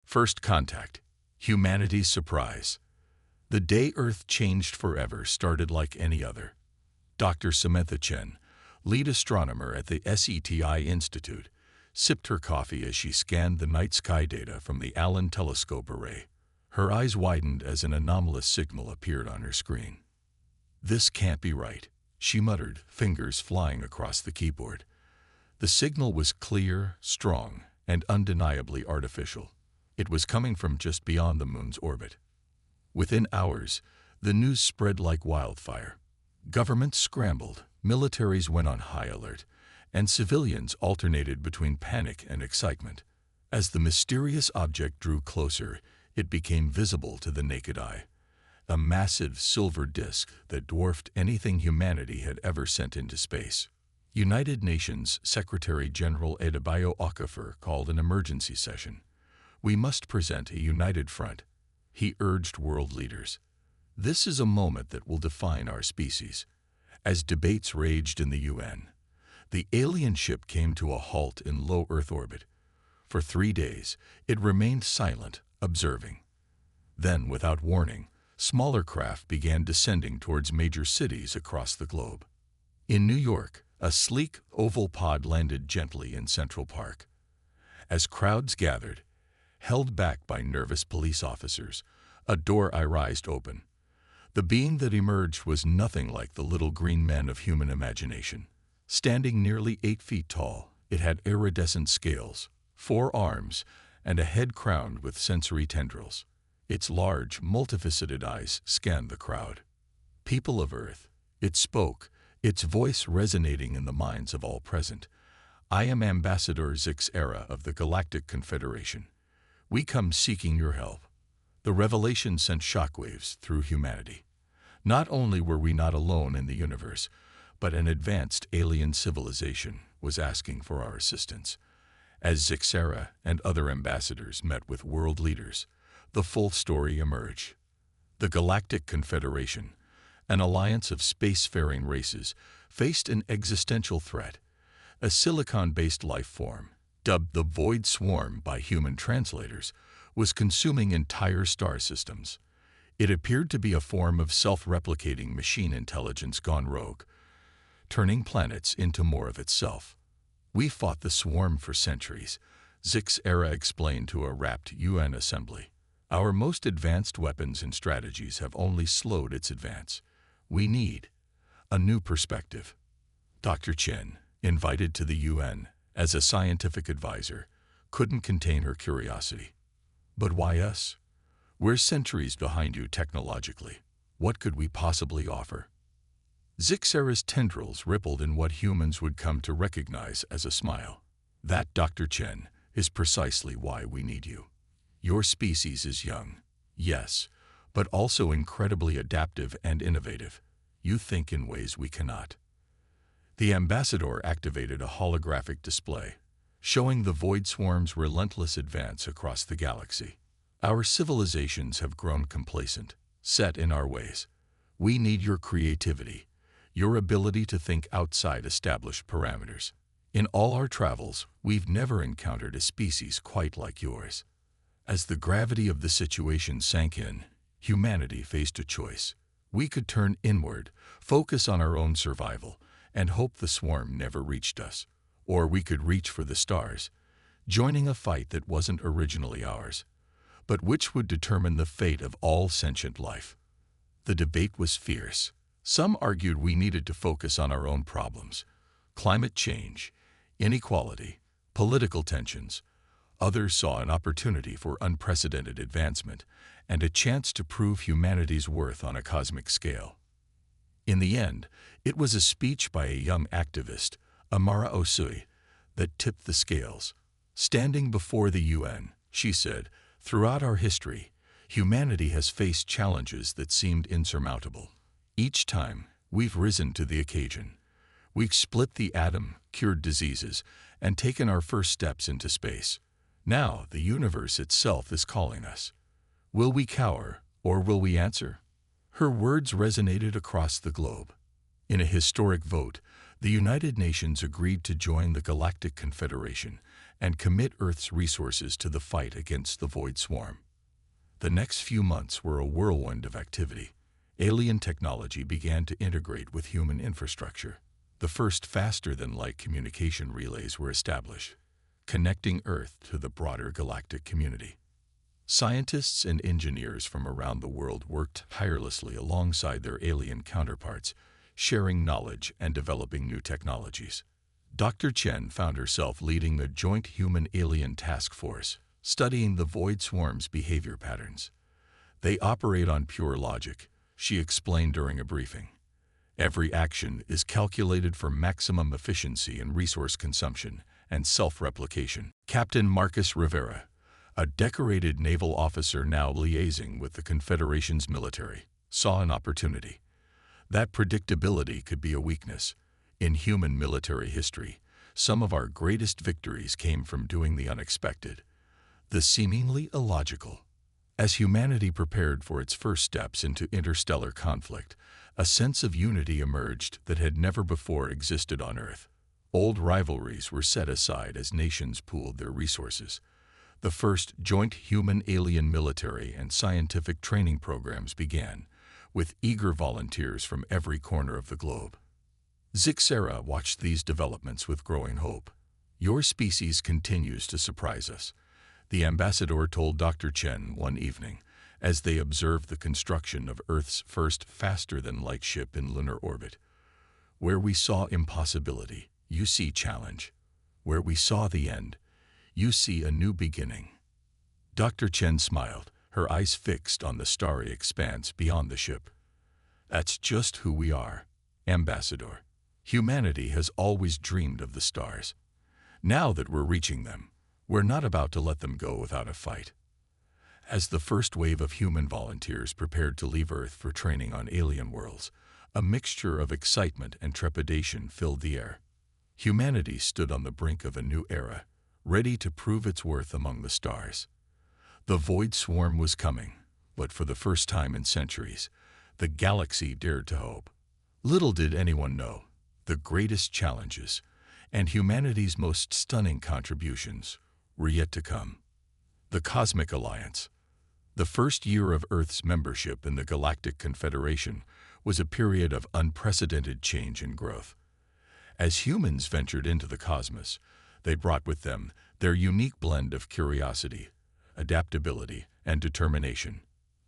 First Contact, Humanity's Surprise. The day Earth changed forever started like any other. Dr. Samantha Chen, lead astronomer at the SETI Institute, sipped her coffee as she scanned the night sky data from the Allen Telescope Array. Her eyes widened as an anomalous signal appeared on her screen. "This can't be right," she muttered, fingers flying across the keyboard. The signal was clear, strong, and undeniably artificial. It was coming from just beyond the moon's orbit. Within hours, the news spread like wildfire. Governments scrambled, militaries went on high alert, and civilians alternated between panic and excitement. As the mysterious object drew closer, it became visible to the naked eye. A massive silver disk that dwarfed anything humanity had ever sent into space. United Nations Secretary-General Adebayo Okafor called an emergency session. "We must present a united front," he urged world leaders. "This is a moment that will define our species." As debates raged in the UN, the alien ship came to a halt in low Earth orbit. For 3 days, it remained silent, observing. Then, without warning, smaller craft began descending towards major cities across the globe. In New York, a sleek, oval pod landed gently in Central Park. As crowds gathered, held back by nervous police officers, a door I-rised open. The being that emerged was nothing like the little green men of human imagination. Standing nearly 8 feet tall, it had iridescent scales, 4 arms, and a head crowned with sensory tendrils. Its large, multifaceted eyes scanned the crowd. "People of Earth," it spoke, its voice resonating in the minds of all present. "I am Ambassador Zix Era of the Galactic Confederation. We come seeking your help." The revelation sent shockwaves through humanity. Not only were we not alone in the universe, but an advanced alien civilization was asking for our assistance. As Zix Era and other ambassadors met with world leaders, the full story emerged. The Galactic Confederation, an alliance of spacefaring races, faced an existential threat. A silicon-based life form, dubbed the Void Swarm by human translators, was consuming entire star systems. It appeared to be a form of self-replicating machine intelligence gone rogue, turning planets into more of itself. "We fought the swarm for centuries," Zix Era explained to a rapt UN assembly. "Our most advanced weapons and strategies have only slowed its advance. We need a new perspective." Dr. Chen, invited to the UN as a scientific advisor, couldn't contain her curiosity. "But why us? We're centuries behind you technologically. What could we possibly offer?" Zix Era's tendrils rippled in what humans would come to recognize as a smile. "That, Dr. Chen, is precisely why we need you. Your species is young, yes, but also incredibly adaptive and innovative. You think in ways we cannot." The ambassador activated a holographic display, showing the Void Swarm's relentless advance across the galaxy. "Our civilizations have grown complacent, set in our ways. We need your creativity, your ability to think outside established parameters. In all our travels, we've never encountered a species quite like yours." As the gravity of the situation sank in, humanity faced a choice. We could turn inward, focus on our own survival, and hope the swarm never reached us. Or we could reach for the stars, joining a fight that wasn't originally ours, but which would determine the fate of all sentient life. The debate was fierce. Some argued we needed to focus on our own problems: climate change, inequality, political tensions. Others saw an opportunity for unprecedented advancement and a chance to prove humanity's worth on a cosmic scale. In the end, it was a speech by a young activist, Amara Osui, that tipped the scales. Standing before the UN, she said, "Throughout our history, humanity has faced challenges that seemed insurmountable. Each time, we've risen to the occasion. We've split the atom, cured diseases, and taken our first steps into space. Now, the universe itself is calling us. Will we cower, or will we answer?" Her words resonated across the globe. In a historic vote, the United Nations agreed to join the Galactic Confederation and commit Earth's resources to the fight against the Void Swarm. The next few months were a whirlwind of activity. Alien technology began to integrate with human infrastructure. The first faster-than-light communication relays were established, connecting Earth to the broader galactic community. Scientists and engineers from around the world worked tirelessly alongside their alien counterparts, sharing knowledge and developing new technologies. Dr. Chen found herself leading the Joint Human-Alien Task Force, studying the Void Swarm's behavior patterns. They operate on pure logic, she explained during a briefing. Every action is calculated for maximum efficiency in resource consumption and self-replication. Captain Marcus Rivera, a decorated naval officer now liaising with the Confederation's military, saw an opportunity. That predictability could be a weakness. In human military history, some of our greatest victories came from doing the unexpected, the seemingly illogical. As humanity prepared for its first steps into interstellar conflict, a sense of unity emerged that had never before existed on Earth. Old rivalries were set aside as nations pooled their resources. The first joint human-alien military and scientific training programs began, with eager volunteers from every corner of the globe. Zixera watched these developments with growing hope. "Your species continues to surprise us," the ambassador told Dr. Chen one evening, as they observed the construction of Earth's first faster-than-light ship in lunar orbit. "Where we saw impossibility, you see challenge. Where we saw the end, you see a new beginning." Dr. Chen smiled, her eyes fixed on the starry expanse beyond the ship. "That's just who we are, Ambassador. Humanity has always dreamed of the stars. Now that we're reaching them, we're not about to let them go without a fight." As the first wave of human volunteers prepared to leave Earth for training on alien worlds, a mixture of excitement and trepidation filled the air. Humanity stood on the brink of a new era, ready to prove its worth among the stars. The Void Swarm was coming, but for the first time in centuries, the galaxy dared to hope. Little did anyone know, the greatest challenges, and humanity's most stunning contributions, were yet to come. The Cosmic Alliance. The first year of Earth's membership in the Galactic Confederation was a period of unprecedented change and growth. As humans ventured into the cosmos, they brought with them their unique blend of curiosity, adaptability, and determination.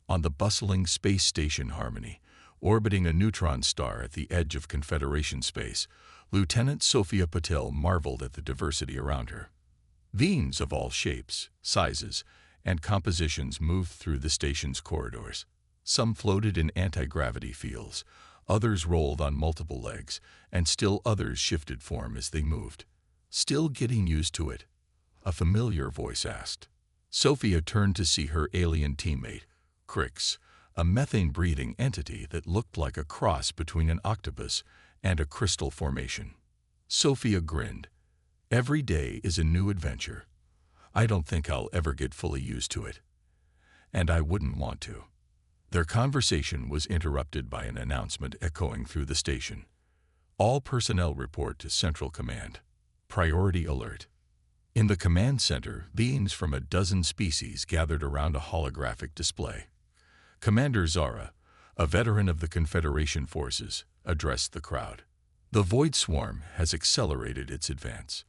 On the bustling space station Harmony, orbiting a neutron star at the edge of Confederation space, Lieutenant Sophia Patel marveled at the diversity around her. Beings of all shapes, sizes, and compositions moved through the station's corridors. Some floated in anti-gravity fields, others rolled on multiple legs, and still others shifted form as they moved. "Still getting used to it?" a familiar voice asked. Sophia turned to see her alien teammate, Crix, a methane-breathing entity that looked like a cross between an octopus and a crystal formation. Sophia grinned. "Every day is a new adventure. I don't think I'll ever get fully used to it. And I wouldn't want to." Their conversation was interrupted by an announcement echoing through the station. "All personnel report to Central Command. Priority alert." In the command center, beings from a dozen species gathered around a holographic display. Commander Zara, a veteran of the Confederation forces, addressed the crowd. "The Void Swarm has accelerated its advance.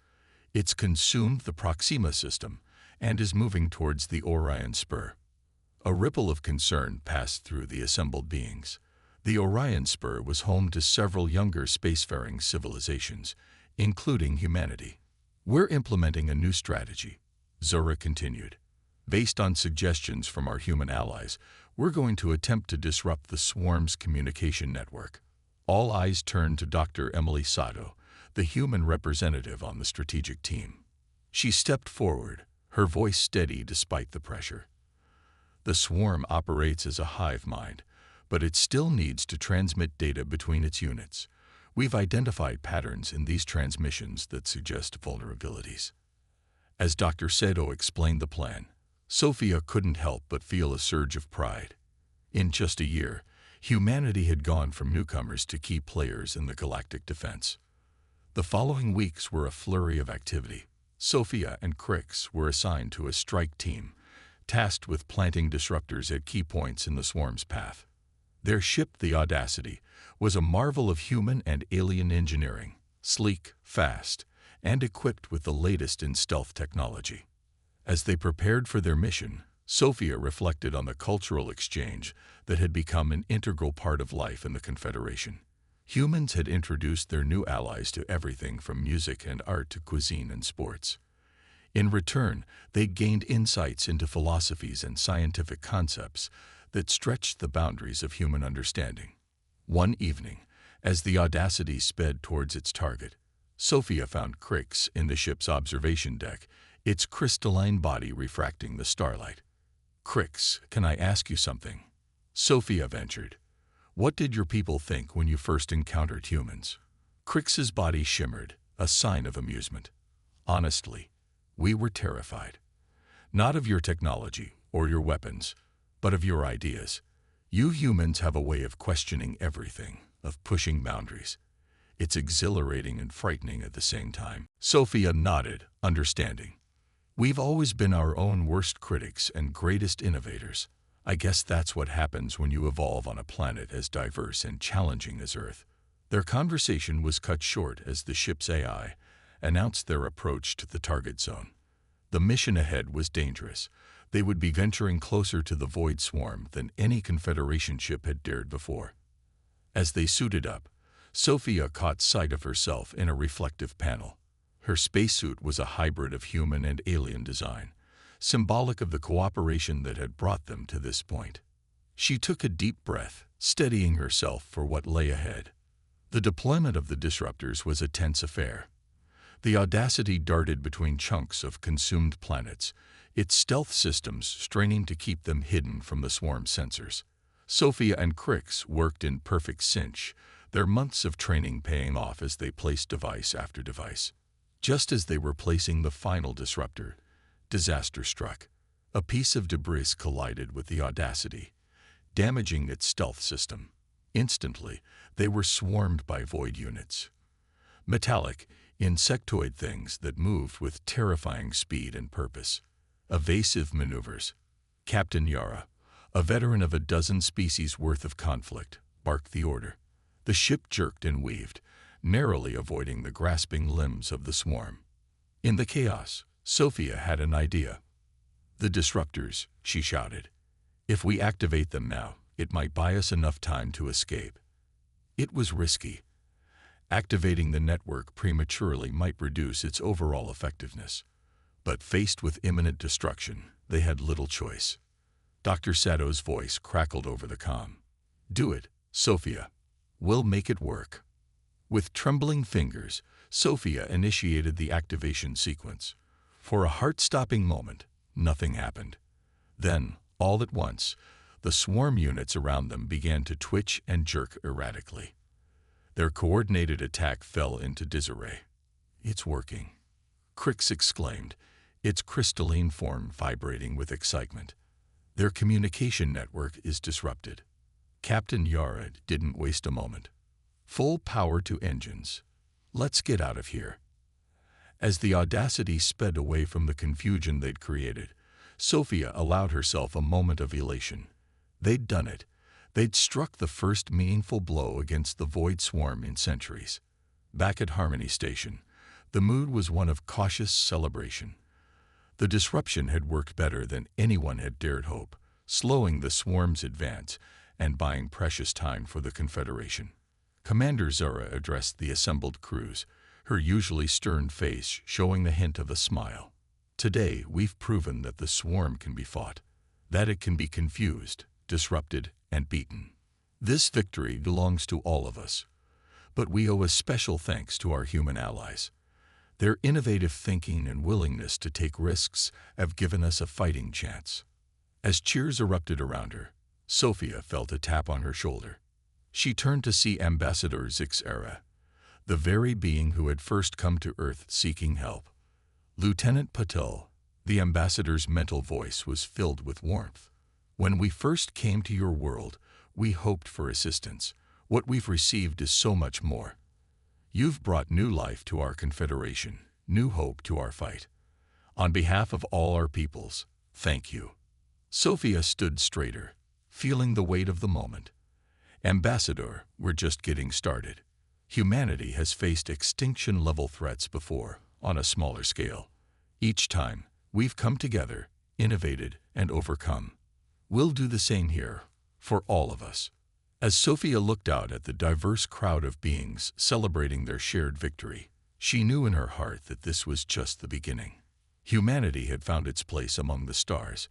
It's consumed the Proxima system and is moving towards the Orion Spur." A ripple of concern passed through the assembled beings. The Orion Spur was home to several younger spacefaring civilizations, including humanity. "We're implementing a new strategy," Zora continued. "Based on suggestions from our human allies, we're going to attempt to disrupt the swarm's communication network." All eyes turned to Dr. Emily Sato, the human representative on the strategic team. She stepped forward, her voice steady despite the pressure. "The swarm operates as a hive mind, but it still needs to transmit data between its units. We've identified patterns in these transmissions that suggest vulnerabilities." As Dr. Sato explained the plan, Sophia couldn't help but feel a surge of pride. In just a year, humanity had gone from newcomers to key players in the galactic defense. The following weeks were a flurry of activity. Sophia and Crix were assigned to a strike team, tasked with planting disruptors at key points in the swarm's path. Their ship, the Audacity, was a marvel of human and alien engineering, sleek, fast, and equipped with the latest in stealth technology. As they prepared for their mission, Sophia reflected on the cultural exchange that had become an integral part of life in the Confederation. Humans had introduced their new allies to everything from music and art to cuisine and sports. In return, they gained insights into philosophies and scientific concepts that stretched the boundaries of human understanding. One evening, as the Audacity sped towards its target, Sophia found Crix in the ship's observation deck, its crystalline body refracting the starlight. "Crix, can I ask you something?" Sophia ventured. "What did your people think when you first encountered humans?" Crix's body shimmered, a sign of amusement. "Honestly, we were terrified. Not of your technology or your weapons, but of your ideas. You humans have a way of questioning everything, of pushing boundaries. It's exhilarating and frightening at the same time." Sophia nodded, understanding. "We've always been our own worst critics and greatest innovators. I guess that's what happens when you evolve on a planet as diverse and challenging as Earth." Their conversation was cut short as the ship's AI announced their approach to the target zone. The mission ahead was dangerous. They would be venturing closer to the Void Swarm than any Confederation ship had dared before. As they suited up, Sophia caught sight of herself in a reflective panel. Her spacesuit was a hybrid of human and alien design, symbolic of the cooperation that had brought them to this point. She took a deep breath, steadying herself for what lay ahead. The deployment of the disruptors was a tense affair. The Audacity darted between chunks of consumed planets, its stealth systems straining to keep them hidden from the swarm sensors. Sophia and Crix worked in perfect sync, their months of training paying off as they placed device after device. Just as they were placing the final disruptor, disaster struck. A piece of debris collided with the Audacity, damaging its stealth system. Instantly, they were swarmed by void units. Metallic, insectoid things that moved with terrifying speed and purpose. Evasive maneuvers. Captain Yara, a veteran of a dozen species worth of conflict, barked the order. The ship jerked and weaved, narrowly avoiding the grasping limbs of the swarm. In the chaos, Sophia had an idea. "The disruptors," she shouted. "If we activate them now, it might buy us enough time to escape." It was risky. Activating the network prematurely might reduce its overall effectiveness. But faced with imminent destruction, they had little choice. Dr. Sato's voice crackled over the comm. "Do it, Sophia. We'll make it work." With trembling fingers, Sophia initiated the activation sequence. For a heart-stopping moment, nothing happened. Then, all at once, the swarm units around them began to twitch and jerk erratically. Their coordinated attack fell into disarray. "It's working," Crix exclaimed, its crystalline form vibrating with excitement. "Their communication network is disrupted." Captain Yara didn't waste a moment. "Full power to engines. Let's get out of here." As the Audacity sped away from the confusion they'd created, Sophia allowed herself a moment of elation. They'd done it. They'd struck the first meaningful blow against the Void Swarm in centuries. Back at Harmony Station, the mood was one of cautious celebration. The disruption had worked better than anyone had dared hope, slowing the swarm's advance and buying precious time for the Confederation. Commander Zara addressed the assembled crews, her usually stern face showing the hint of a smile. "Today, we've proven that the swarm can be fought, that it can be confused, disrupted, and beaten. This victory belongs to all of us. But we owe a special thanks to our human allies. Their innovative thinking and willingness to take risks have given us a fighting chance." As cheers erupted around her, Sophia felt a tap on her shoulder. She turned to see Ambassador Zixera, the very being who had first come to Earth seeking help. "Lieutenant Patel," the ambassador's mental voice was filled with warmth. "When we first came to your world, we hoped for assistance. What we've received is so much more. You've brought new life to our Confederation, new hope to our fight. On behalf of all our peoples, thank you." Sophia stood straighter, feeling the weight of the moment. "Ambassador, we're just getting started. Humanity has faced extinction-level threats before, on a smaller scale. Each time, we've come together, innovated, and overcome. We'll do the same here, for all of us." As Sophia looked out at the diverse crowd of beings celebrating their shared victory, she knew in her heart that this was just the beginning. Humanity had found its place among the stars,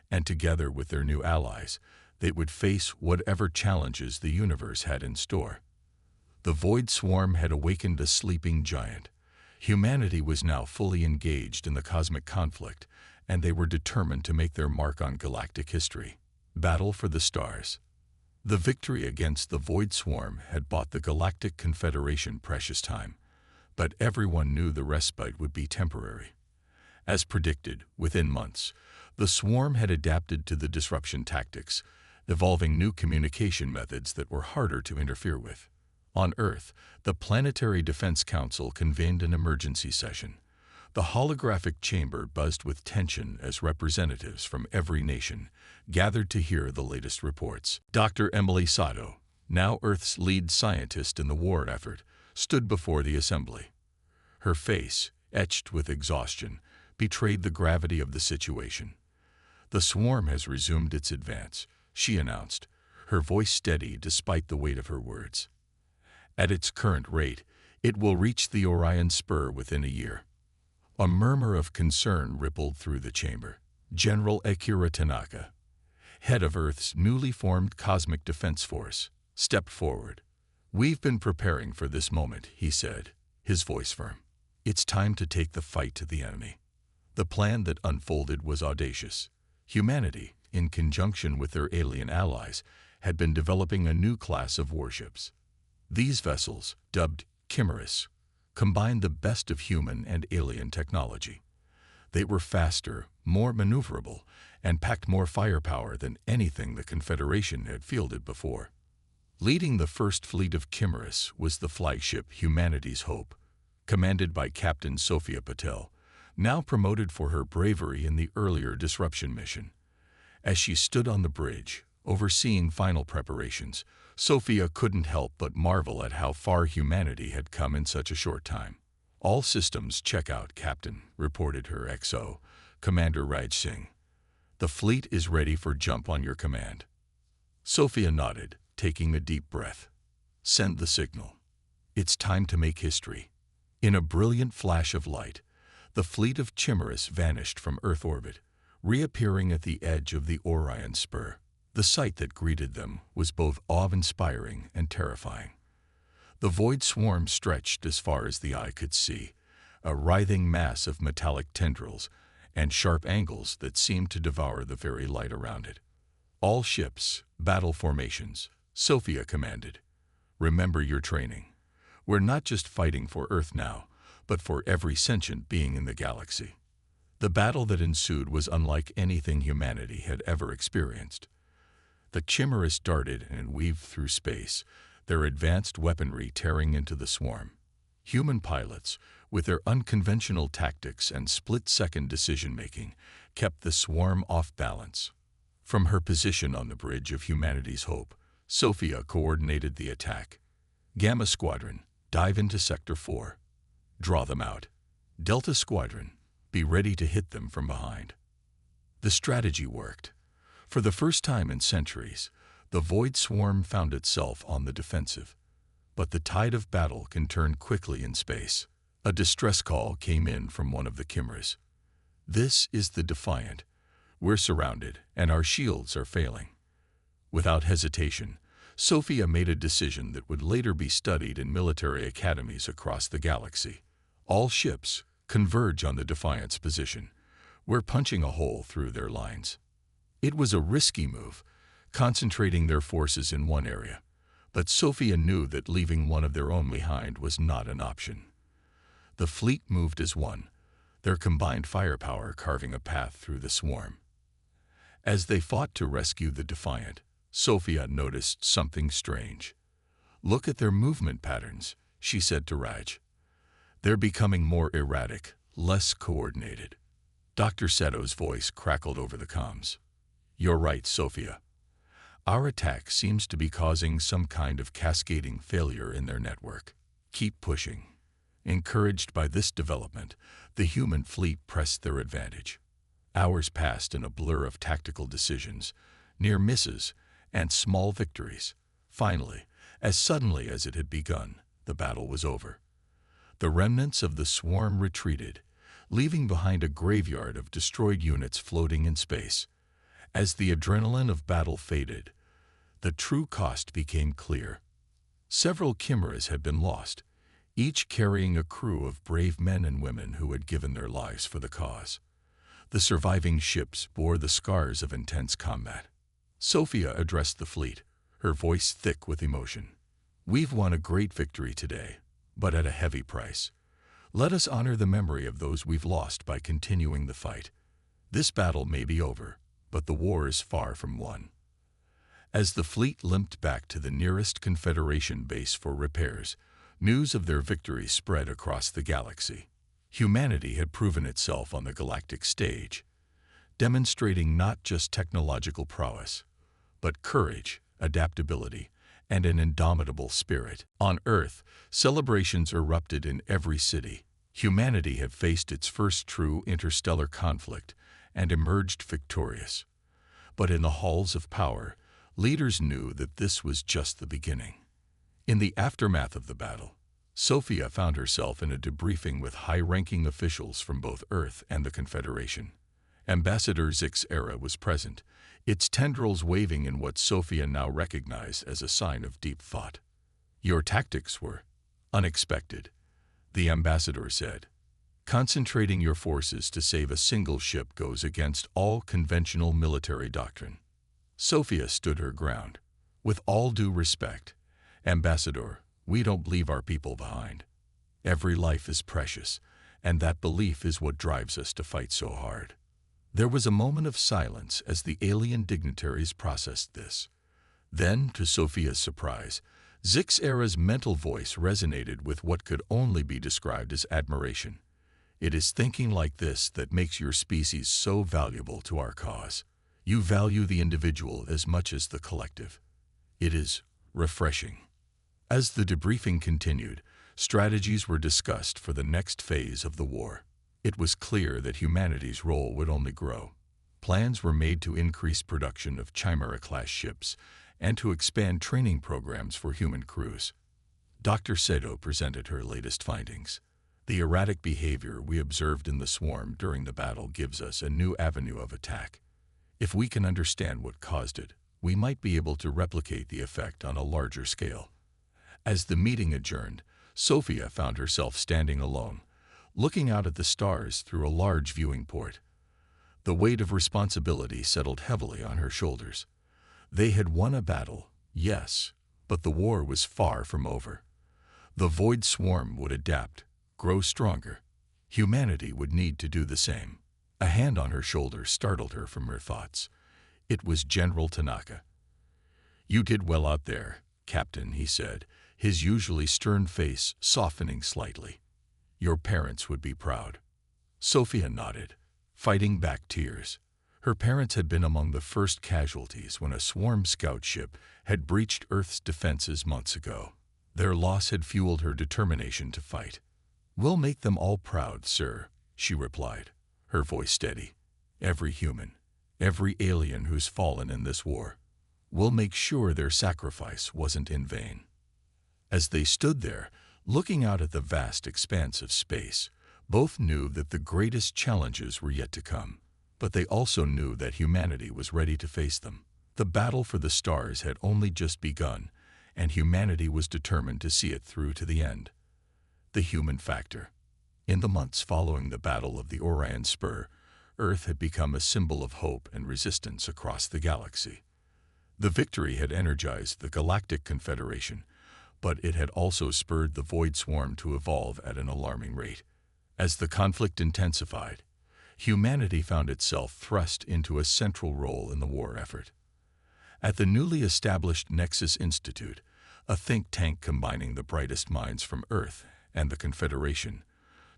and together with their new allies, they would face whatever challenges the universe had in store. The Void Swarm had awakened a sleeping giant. Humanity was now fully engaged in the cosmic conflict, and they were determined to make their mark on galactic history. Battle for the stars. The victory against the Void Swarm had bought the Galactic Confederation precious time, but everyone knew the respite would be temporary. As predicted, within months, the Swarm had adapted to the disruption tactics, evolving new communication methods that were harder to interfere with. On Earth, the Planetary Defense Council convened an emergency session. The holographic chamber buzzed with tension as representatives from every nation gathered to hear the latest reports. Dr. Emily Sato, now Earth's lead scientist in the war effort, stood before the assembly. Her face, etched with exhaustion, betrayed the gravity of the situation. "The Swarm has resumed its advance," she announced, her voice steady despite the weight of her words. "At its current rate, it will reach the Orion Spur within a year." A murmur of concern rippled through the chamber. General Akira Tanaka, head of Earth's newly formed Cosmic Defense Force, stepped forward. "We've been preparing for this moment," he said, his voice firm. "It's time to take the fight to the enemy." The plan that unfolded was audacious. Humanity, in conjunction with their alien allies, had been developing a new class of warships. These vessels, dubbed Chimeras, combined the best of human and alien technology. They were faster, more maneuverable, and packed more firepower than anything the Confederation had fielded before. Leading the first fleet of Chimeras was the flagship Humanity's Hope, commanded by Captain Sophia Patel, now promoted for her bravery in the earlier disruption mission. As she stood on the bridge, overseeing final preparations, Sophia couldn't help but marvel at how far humanity had come in such a short time. "All systems check out, Captain," reported her XO, Commander Raj Singh. "The fleet is ready for jump on your command." Sophia nodded, taking a deep breath. "Send the signal. It's time to make history." In a brilliant flash of light, the fleet of Chimeras vanished from Earth orbit, reappearing at the edge of the Orion Spur. The sight that greeted them was both awe-inspiring and terrifying. The Void Swarm stretched as far as the eye could see, a writhing mass of metallic tendrils and sharp angles that seemed to devour the very light around it. "All ships, battle formations," Sophia commanded. "Remember your training. We're not just fighting for Earth now, but for every sentient being in the galaxy." The battle that ensued was unlike anything humanity had ever experienced. The Chimeras darted and weaved through space, their advanced weaponry tearing into the Swarm. Human pilots, with their unconventional tactics and split-second decision-making, kept the Swarm off balance. From her position on the bridge of Humanity's Hope, Sophia coordinated the attack. "Gamma Squadron, dive into Sector 4. Draw them out. Delta Squadron, be ready to hit them from behind." The strategy worked. For the first time in centuries, the Void Swarm found itself on the defensive. But the tide of battle can turn quickly in space. A distress call came in from one of the Chimeras. "This is the Defiant. We're surrounded, and our shields are failing." Without hesitation, Sophia made a decision that would later be studied in military academies across the galaxy. "All ships, converge on the Defiant's position. We're punching a hole through their lines." It was a risky move, concentrating their forces in one area, but Sophia knew that leaving one of their own behind was not an option. The fleet moved as one, their combined firepower carving a path through the Swarm. As they fought to rescue the Defiant, Sophia noticed something strange. "Look at their movement patterns," she said to Raj. They're becoming more erratic, less coordinated. Dr. Seto's voice crackled over the comms. You're right, Sophia. Our attack seems to be causing some kind of cascading failure in their network. Keep pushing. Encouraged by this development, the human fleet pressed their advantage. Hours passed in a blur of tactical decisions, near misses, and small victories. Finally, as suddenly as it had begun, the battle was over. The remnants of the swarm retreated, leaving behind a graveyard of destroyed units floating in space. As the adrenaline of battle faded, the true cost became clear. Several chimeras had been lost, each carrying a crew of brave men and women who had given their lives for the cause. The surviving ships bore the scars of intense combat. Sophia addressed the fleet, her voice thick with emotion. We've won a great victory today, but at a heavy price. Let us honor the memory of those we've lost by continuing the fight. This battle may be over, but the war is far from won. As the fleet limped back to the nearest Confederation base for repairs, news of their victory spread across the galaxy. Humanity had proven itself on the galactic stage, demonstrating not just technological prowess, but courage, adaptability, and an indomitable spirit. On Earth, celebrations erupted in every city. Humanity had faced its first true interstellar conflict and emerged victorious. But in the halls of power, leaders knew that this was just the beginning. In the aftermath of the battle, Sophia found herself in a debriefing with high-ranking officials from both Earth and the Confederation. Ambassador Zix Era was present, its tendrils waving in what Sophia now recognized as a sign of deep thought. Your tactics were unexpected, the ambassador said. Concentrating your forces to save a single ship goes against all conventional military doctrine. Sophia stood her ground. With all due respect, Ambassador, we don't leave our people behind. Every life is precious, and that belief is what drives us to fight so hard. There was a moment of silence as the alien dignitaries processed this. Then, to Sophia's surprise, Zix Era's mental voice resonated with what could only be described as admiration. It is thinking like this that makes your species so valuable to our cause. You value the individual as much as the collective. It is refreshing. As the debriefing continued, strategies were discussed for the next phase of the war. It was clear that humanity's role would only grow. Plans were made to increase production of Chimera-class ships and to expand training programs for human crews. Dr. Seto presented her latest findings. The erratic behavior we observed in the swarm during the battle gives us a new avenue of attack. If we can understand what caused it, we might be able to replicate the effect on a larger scale. As the meeting adjourned, Sophia found herself standing alone, looking out at the stars through a large viewing port. The weight of responsibility settled heavily on her shoulders. They had won a battle, yes, but the war was far from over. The Void Swarm would adapt, grow stronger. Humanity would need to do the same. A hand on her shoulder startled her from her thoughts. It was General Tanaka. You did well out there, Captain, he said, his usually stern face softening slightly. Your parents would be proud. Sophia nodded, fighting back tears. Her parents had been among the first casualties when a swarm scout ship had breached Earth's defenses months ago. Their loss had fueled her determination to fight. We'll make them all proud, sir, she replied, her voice steady. Every human, every alien who's fallen in this war. We'll make sure their sacrifice wasn't in vain. As they stood there, looking out at the vast expanse of space, both knew that the greatest challenges were yet to come, but they also knew that humanity was ready to face them. The battle for the stars had only just begun, and humanity was determined to see it through to the end. The human factor. In the months following the Battle of the Orion Spur, Earth had become a symbol of hope and resistance across the galaxy. The victory had energized the Galactic Confederation, but it had also spurred the Void Swarm to evolve at an alarming rate. As the conflict intensified, humanity found itself thrust into a central role in the war effort. At the newly established Nexus Institute, a think tank combining the brightest minds from Earth and the Confederation,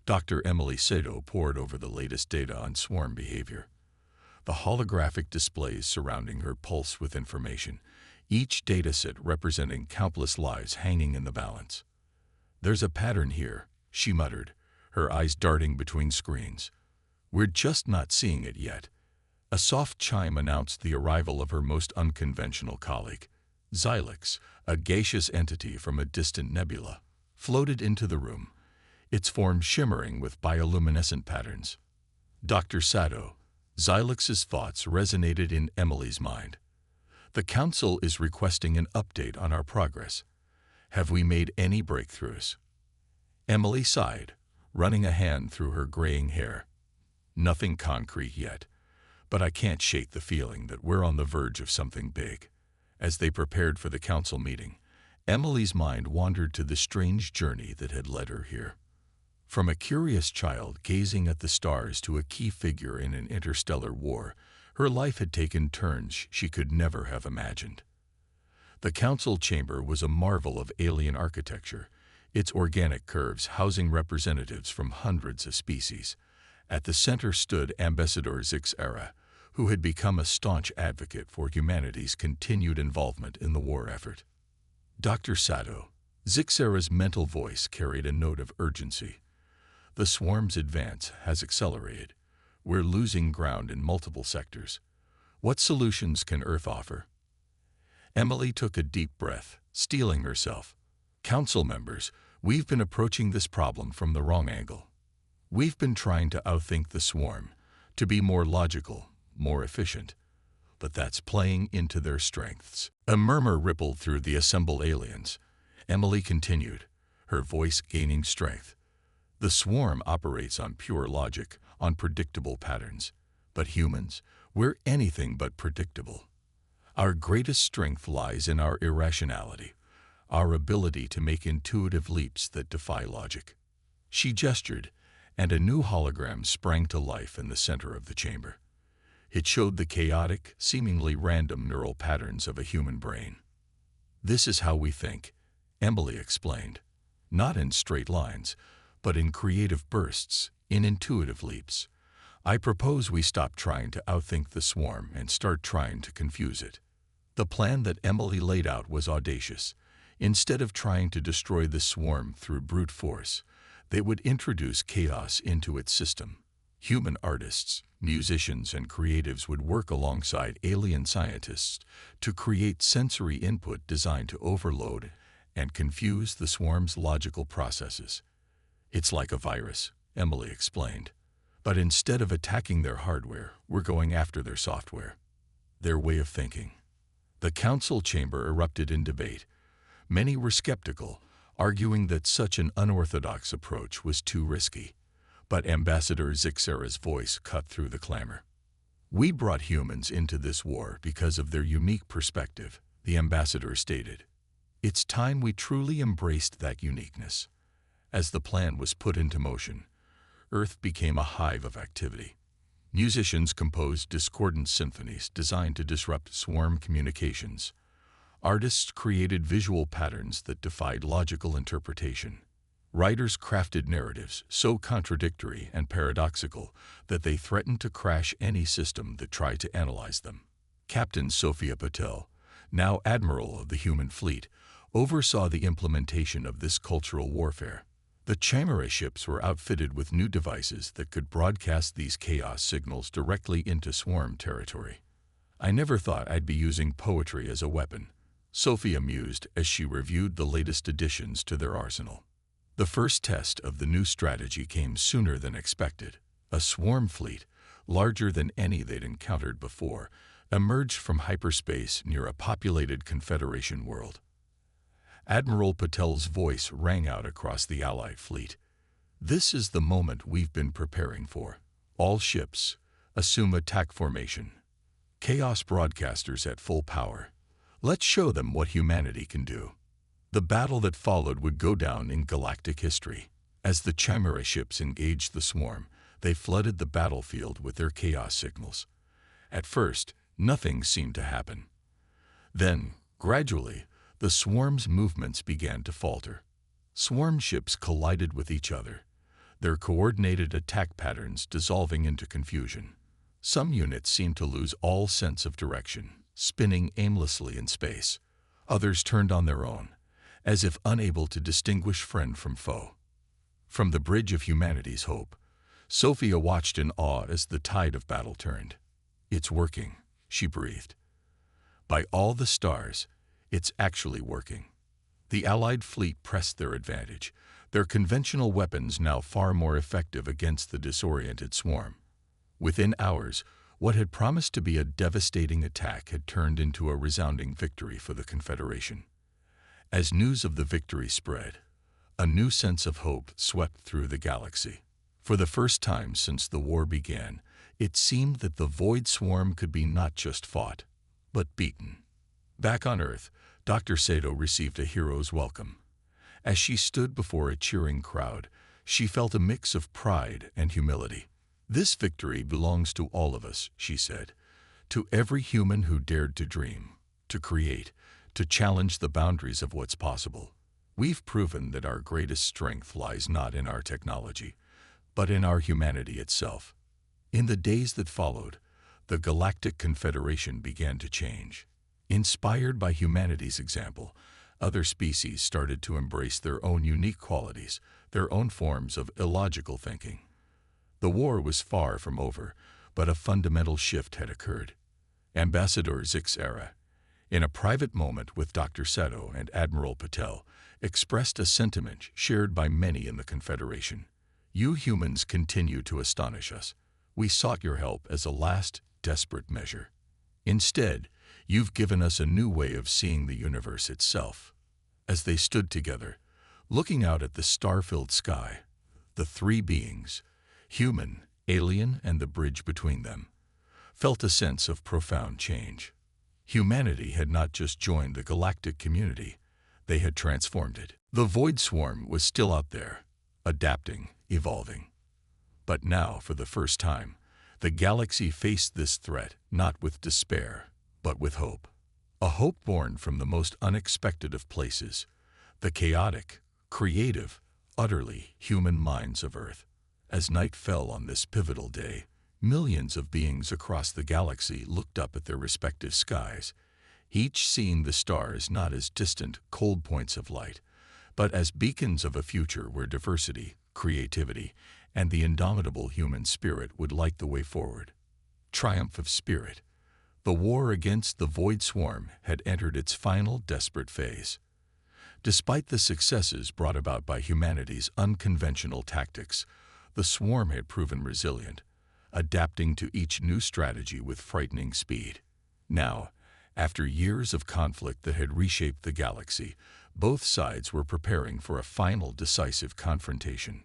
Dr. Emily Sato pored over the latest data on swarm behavior. The holographic displays surrounding her pulse with information, each dataset representing countless lives hanging in the balance. "There's a pattern here," she muttered, her eyes darting between screens. "We're just not seeing it yet." A soft chime announced the arrival of her most unconventional colleague. Xylix, a gaseous entity from a distant nebula, floated into the room, its form shimmering with bioluminescent patterns. "Dr. Sato," Xylix's thoughts resonated in Emily's mind. "The Council is requesting an update on our progress. Have we made any breakthroughs?" Emily sighed, running a hand through her graying hair. "Nothing concrete yet, but I can't shake the feeling that we're on the verge of something big." As they prepared for the council meeting, Emily's mind wandered to the strange journey that had led her here. From a curious child gazing at the stars to a key figure in an interstellar war, her life had taken turns she could never have imagined. The council chamber was a marvel of alien architecture, its organic curves housing representatives from hundreds of species. At the center stood Ambassador Zixera, who had become a staunch advocate for humanity's continued involvement in the war effort. "Dr. Sato," Zixera's mental voice carried a note of urgency. "The swarm's advance has accelerated. We're losing ground in multiple sectors. What solutions can Earth offer?" Emily took a deep breath, steeling herself. "Council members, we've been approaching this problem from the wrong angle. We've been trying to outthink the swarm, to be more logical, more efficient. But that's playing into their strengths." A murmur rippled through the assembled aliens. Emily continued, her voice gaining strength. "The swarm operates on pure logic, on predictable patterns. But humans, we're anything but predictable. Our greatest strength lies in our irrationality, our ability to make intuitive leaps that defy logic." She gestured, and a new hologram sprang to life in the center of the chamber. It showed the chaotic, seemingly random neural patterns of a human brain. "This is how we think," Emily explained. "Not in straight lines, but in creative bursts, in intuitive leaps. I propose we stop trying to outthink the swarm and start trying to confuse it." The plan that Emily laid out was audacious. Instead of trying to destroy the swarm through brute force, they would introduce chaos into its system. Human artists, musicians, and creatives would work alongside alien scientists to create sensory input designed to overload and confuse the swarm's logical processes. "It's like a virus," Emily explained. "But instead of attacking their hardware, we're going after their software, their way of thinking." The council chamber erupted in debate. Many were skeptical, arguing that such an unorthodox approach was too risky. But Ambassador Zixera's voice cut through the clamor. "We brought humans into this war because of their unique perspective," the ambassador stated. "It's time we truly embraced that uniqueness." As the plan was put into motion, Earth became a hive of activity. Musicians composed discordant symphonies designed to disrupt swarm communications. Artists created visual patterns that defied logical interpretation. Writers crafted narratives so contradictory and paradoxical that they threatened to crash any system that tried to analyze them. Captain Sophia Patel, now Admiral of the Human Fleet, oversaw the implementation of this cultural warfare. The Chimera ships were outfitted with new devices that could broadcast these chaos signals directly into swarm territory. "I never thought I'd be using poetry as a weapon," Sophia mused as she reviewed the latest additions to their arsenal. The first test of the new strategy came sooner than expected. A swarm fleet, larger than any they'd encountered before, emerged from hyperspace near a populated Confederation world. Admiral Patel's voice rang out across the Allied fleet. "This is the moment we've been preparing for. All ships, assume attack formation. Chaos broadcasters at full power. Let's show them what humanity can do." The battle that followed would go down in galactic history. As the Chimera ships engaged the swarm, they flooded the battlefield with their chaos signals. At first, nothing seemed to happen. Then, gradually, the swarm's movements began to falter. Swarm ships collided with each other. their coordinated attack patterns dissolving into confusion. Some units seemed to lose all sense of direction, spinning aimlessly in space. Others turned on their own, as if unable to distinguish friend from foe. From the bridge of humanity's hope, Sophia watched in awe as the tide of battle turned. "It's working," she breathed. "By all the stars, it's actually working." The Allied fleet pressed their advantage, their conventional weapons now far more effective against the disoriented swarm. Within hours, what had promised to be a devastating attack had turned into a resounding victory for the Confederation. As news of the victory spread, a new sense of hope swept through the galaxy. For the first time since the war began, it seemed that the Void Swarm could be not just fought, but beaten. Back on Earth, Dr. Sato received a hero's welcome. As she stood before a cheering crowd, she felt a mix of pride and humility. "This victory belongs to all of us," she said, "to every human who dared to dream, to create, to challenge the boundaries of what's possible. We've proven that our greatest strength lies not in our technology, but in our humanity itself." In the days that followed, the Galactic Confederation began to change. Inspired by humanity's example, other species started to embrace their own unique qualities, their own forms of illogical thinking. The war was far from over, but a fundamental shift had occurred. Ambassador Zixara, in a private moment with Dr. Sato and Admiral Patel, expressed a sentiment shared by many in the Confederation. "You humans continue to astonish us. We sought your help as a last, desperate measure. Instead, you've given us a new way of seeing the universe itself." As they stood together, looking out at the star-filled sky, the three beings, human, alien, and the bridge between them, felt a sense of profound change. Humanity had not just joined the galactic community, they had transformed it. The Void Swarm was still out there, adapting, evolving. But now, for the first time, the galaxy faced this threat not with despair, but with hope. A hope born from the most unexpected of places, the chaotic, creative, utterly human minds of Earth. As night fell on this pivotal day, millions of beings across the galaxy looked up at their respective skies, each seeing the stars not as distant, cold points of light, but as beacons of a future where diversity, creativity, and the indomitable human spirit would light the way forward. Triumph of spirit. The war against the Void Swarm had entered its final desperate phase. Despite the successes brought about by humanity's unconventional tactics, the swarm had proven resilient, adapting to each new strategy with frightening speed. Now, after years of conflict that had reshaped the galaxy, both sides were preparing for a final decisive confrontation.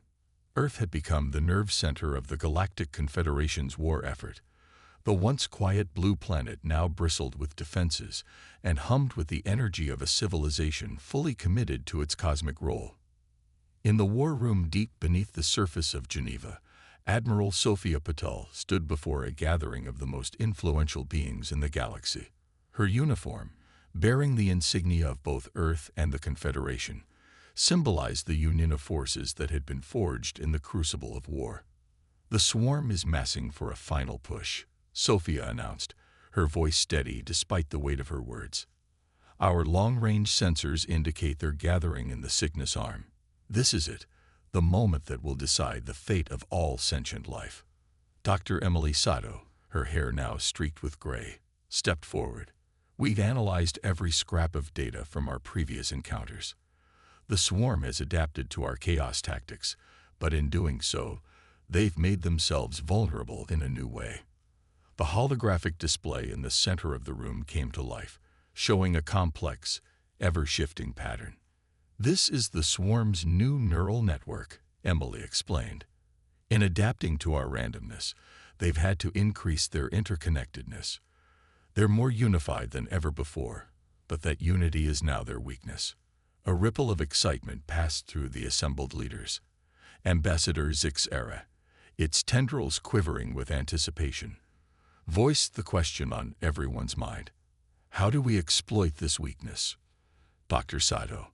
Earth had become the nerve center of the Galactic Confederation's war effort. The once quiet blue planet now bristled with defenses and hummed with the energy of a civilization fully committed to its cosmic role. In the war room deep beneath the surface of Geneva, Admiral Sophia Patel stood before a gathering of the most influential beings in the galaxy. Her uniform, bearing the insignia of both Earth and the Confederation, symbolized the union of forces that had been forged in the crucible of war. "The swarm is massing for a final push," Sophia announced, her voice steady despite the weight of her words. "Our long-range sensors indicate they're gathering in the Cygnus Arm. This is it, the moment that will decide the fate of all sentient life." Dr. Emily Sato, her hair now streaked with gray, stepped forward. "We've analyzed every scrap of data from our previous encounters. The swarm has adapted to our chaos tactics, but in doing so, they've made themselves vulnerable in a new way." The holographic display in the center of the room came to life, showing a complex, ever-shifting pattern. "This is the swarm's new neural network," Emily explained. "In adapting to our randomness, they've had to increase their interconnectedness. They're more unified than ever before, but that unity is now their weakness." A ripple of excitement passed through the assembled leaders. Ambassador Zixara, its tendrils quivering with anticipation, voiced the question on everyone's mind. "How do we exploit this weakness?" Dr. Sato.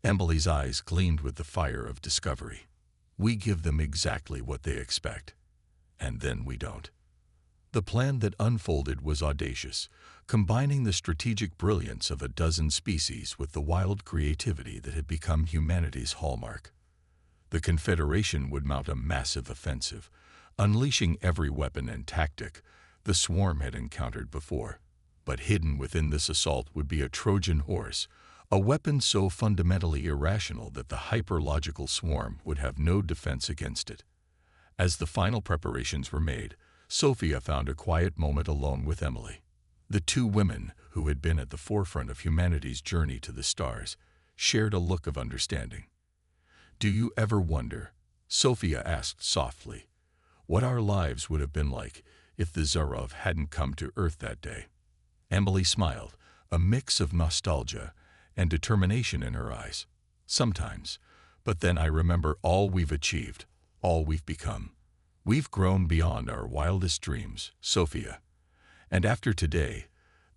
Emily's eyes gleamed with the fire of discovery. We give them exactly what they expect, and then we don't. The plan that unfolded was audacious, combining the strategic brilliance of a dozen species with the wild creativity that had become humanity's hallmark. The Confederation would mount a massive offensive, unleashing every weapon and tactic the swarm had encountered before. But hidden within this assault would be a Trojan horse, a weapon so fundamentally irrational that the hyper-logical swarm would have no defense against it. As the final preparations were made, Sophia found a quiet moment alone with Emily. The two women, who had been at the forefront of humanity's journey to the stars, shared a look of understanding. "Do you ever wonder," Sophia asked softly, "what our lives would have been like if the Zarov hadn't come to Earth that day?" Emily smiled, a mix of nostalgia and determination in her eyes. "Sometimes, but then I remember all we've achieved, all we've become. We've grown beyond our wildest dreams, Sophia. And after today,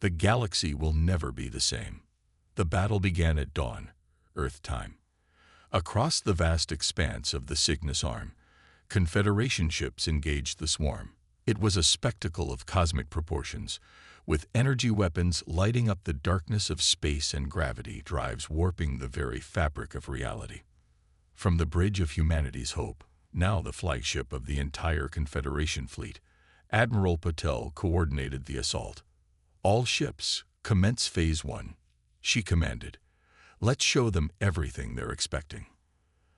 the galaxy will never be the same." The battle began at dawn, Earth time. Across the vast expanse of the Cygnus Arm, Confederation ships engaged the swarm. It was a spectacle of cosmic proportions, with energy weapons lighting up the darkness of space and gravity drives warping the very fabric of reality. From the bridge of humanity's hope, now the flagship of the entire Confederation fleet, Admiral Patel coordinated the assault. "All ships, commence Phase 1, she commanded. "Let's show them everything they're expecting."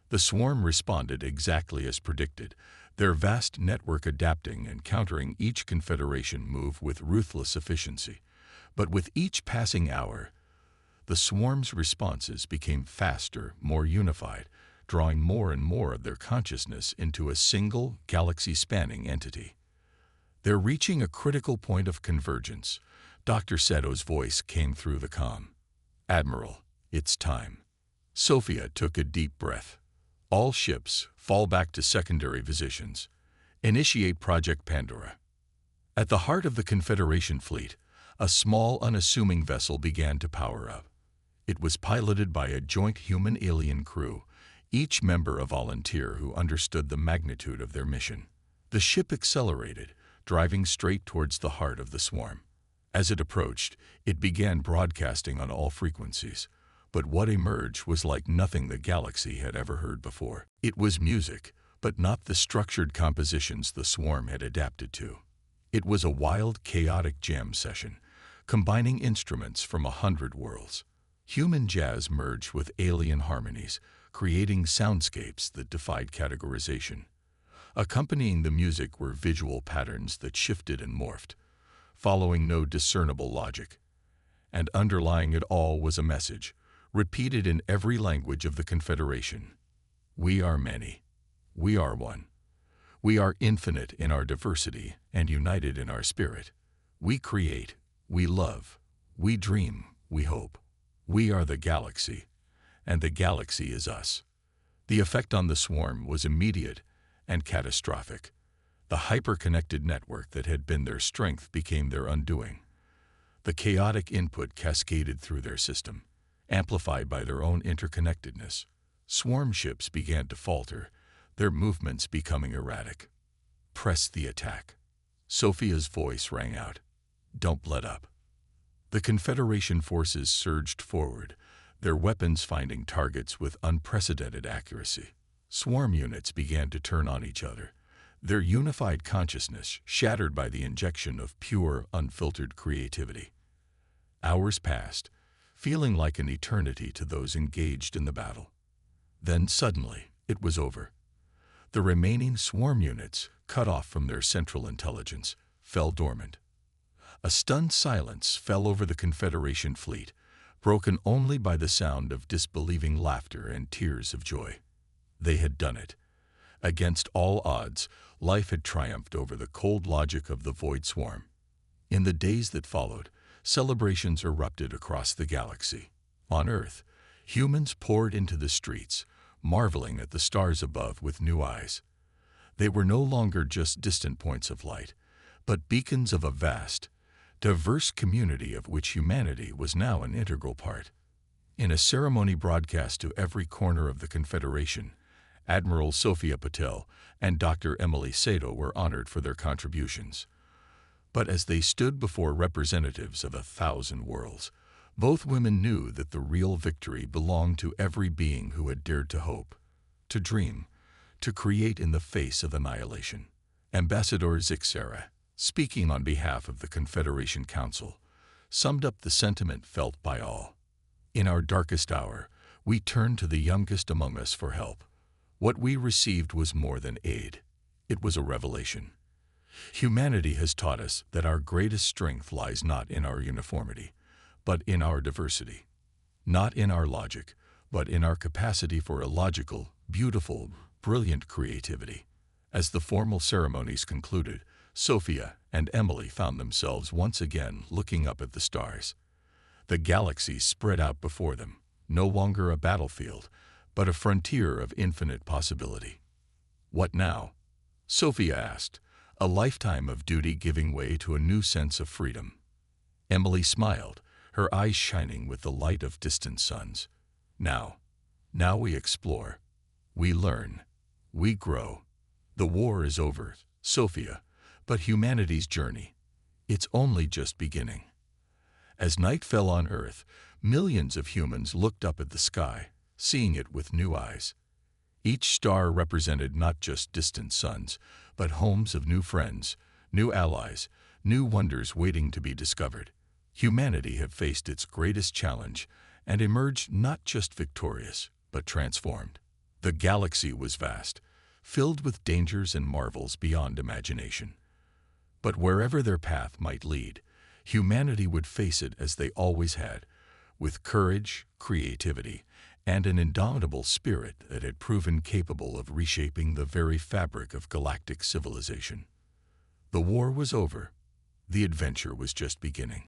The swarm responded exactly as predicted, their vast network adapting and countering each Confederation move with ruthless efficiency. But with each passing hour, the swarm's responses became faster, more unified, drawing more and more of their consciousness into a single, galaxy-spanning entity. "They're reaching a critical point of convergence," Dr. Sato's voice came through the comm. "Admiral, it's time." Sophia took a deep breath. "All ships, fall back to secondary positions. Initiate Project Pandora." At the heart of the Confederation fleet, a small, unassuming vessel began to power up. It was piloted by a joint human-alien crew, each member a volunteer who understood the magnitude of their mission. The ship accelerated, driving straight towards the heart of the swarm. As it approached, it began broadcasting on all frequencies. But what emerged was like nothing the galaxy had ever heard before. It was music, but not the structured compositions the swarm had adapted to. It was a wild, chaotic jam session, combining instruments from 100 worlds. Human jazz merged with alien harmonies, creating soundscapes that defied categorization. Accompanying the music were visual patterns that shifted and morphed, following no discernible logic. And underlying it all was a message, repeated in every language of the Confederation. "We are many. We are one. We are infinite in our diversity and united in our spirit. We create, we love, we dream, we hope. We are the galaxy, and the galaxy is us." The effect on the swarm was immediate and catastrophic. The hyper-connected network that had been their strength became their undoing. The chaotic input cascaded through their system, amplified by their own interconnectedness. Swarm ships began to falter, their movements becoming erratic. "Press the attack." Sophia's voice rang out. "Don't let up." The Confederation forces surged forward, their weapons finding targets with unprecedented accuracy. Swarm units began to turn on each other, their unified consciousness shattered by the injection of pure, unfiltered creativity. Hours passed, feeling like an eternity to those engaged in the battle. Then suddenly, it was over. The remaining swarm units, cut off from their central intelligence, fell dormant. A stunned silence fell over the Confederation fleet, broken only by the sound of disbelieving laughter and tears of joy. They had done it. Against all odds, life had triumphed over the cold logic of the void swarm. In the days that followed, celebrations erupted across the galaxy. On Earth, humans poured into the streets, marveling at the stars above with new eyes. They were no longer just distant points of light, but beacons of a vast, diverse community of which humanity was now an integral part. In a ceremony broadcast to every corner of the Confederation, Admiral Sophia Patel and Dr. Emily Sato were honored for their contributions. But as they stood before representatives of 1,000 worlds, both women knew that the real victory belonged to every being who had dared to hope, to dream, to create in the face of annihilation. Ambassador Zixera, speaking on behalf of the Confederation Council, summed up the sentiment felt by all. In our darkest hour, we turned to the youngest among us for help. What we received was more than aid. It was a revelation. Humanity has taught us that our greatest strength lies not in our uniformity, but in our diversity. Not in our logic, but in our capacity for illogical, beautiful, brilliant creativity. As the formal ceremonies concluded, Sophia and Emily found themselves once again looking up at the stars. The galaxy spread out before them, no longer a battlefield, but a frontier of infinite possibility. What now? Sophia asked, a lifetime of duty giving way to a new sense of freedom. Emily smiled, her eyes shining with the light of distant suns. Now we explore. We learn. We grow. The war is over, Sophia, but humanity's journey, it's only just beginning. As night fell on Earth, millions of humans looked up at the sky, seeing it with new eyes. Each star represented not just distant suns, but homes of new friends, new allies, new wonders waiting to be discovered. Humanity had faced its greatest challenge and emerged not just victorious, but transformed. The galaxy was vast, filled with dangers and marvels beyond imagination. But wherever their path might lead, humanity would face it as they always had, with courage, creativity, and an indomitable spirit that had proven capable of reshaping the very fabric of galactic civilization. The war was over. The adventure was just beginning.